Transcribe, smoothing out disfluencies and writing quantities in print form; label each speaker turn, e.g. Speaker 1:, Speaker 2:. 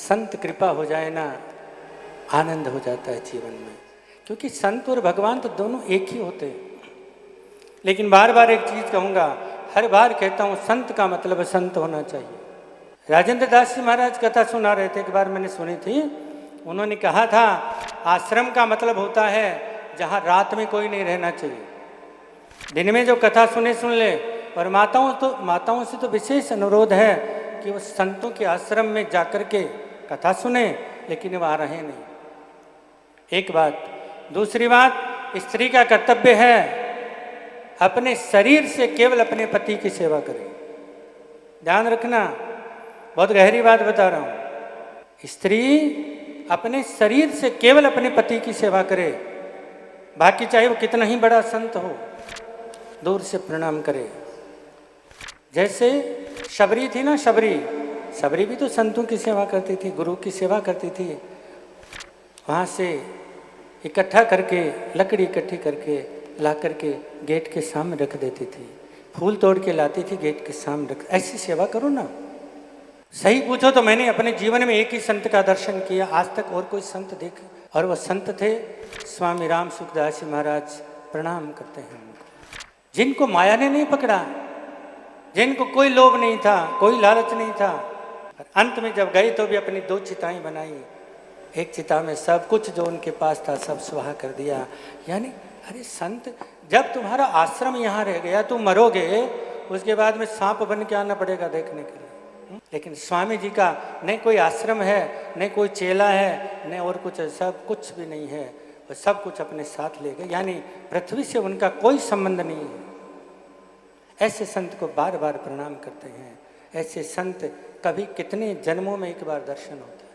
Speaker 1: संत कृपा हो जाए ना, आनंद हो जाता है जीवन में। क्योंकि संत और भगवान तो दोनों एक ही होते हैं। लेकिन बार बार एक चीज़ कहूँगा, हर बार कहता हूँ, संत का मतलब संत होना चाहिए। राजेंद्र दास जी महाराज कथा सुना रहे थे, एक बार मैंने सुनी थी। उन्होंने कहा था, आश्रम का मतलब होता है जहाँ रात में कोई नहीं रहना चाहिए। दिन में जो कथा सुन ले। और माताओं से तो विशेष अनुरोध है कि वो संतों के आश्रम में जाकर के कथा सुने, लेकिन वहाँ रहे नहीं। एक बात। दूसरी बात, स्त्री का कर्तव्य है अपने शरीर से केवल अपने पति की सेवा करे। ध्यान रखना, बहुत गहरी बात बता रहा हूँ। स्त्री अपने शरीर से केवल अपने पति की सेवा करे, बाकी चाहे वो कितना ही बड़ा संत हो, दूर से प्रणाम करे। जैसे शबरी थी ना, शबरी भी तो संतों की सेवा करती थी, गुरु की सेवा करती थी। वहाँ से इकट्ठा करके, लकड़ी इकट्ठी करके ला करके गेट के सामने रख देती थी। फूल तोड़ के लाती थी, गेट के सामने रख। ऐसी सेवा करो ना। सही पूछो तो मैंने अपने जीवन में एक ही संत का दर्शन किया, आज तक और कोई संत देखे? और वह संत थे स्वामी राम सुखदास जी महाराज। प्रणाम करते हैं उनको, जिनको माया ने नहीं पकड़ा, जिनको कोई लोभ नहीं था, कोई लालच नहीं था। और अंत में जब गए तो भी अपनी 2 चिताएं बनाई। एक चिता में सब कुछ जो उनके पास था सब स्वाहा कर दिया। यानी अरे संत, जब तुम्हारा आश्रम यहाँ रह गया, तुम मरोगे, उसके बाद में सांप बन के आना पड़ेगा देखने के लिए। लेकिन स्वामी जी का न कोई आश्रम है, न कोई चेला है, न और कुछ, सब कुछ भी नहीं है। वो सब कुछ अपने साथ ले गए, यानी पृथ्वी से उनका कोई संबंध नहीं है। ऐसे संत को बार बार प्रणाम करते हैं। ऐसे संत कभी कितने जन्मों में एक बार दर्शन होते हैं।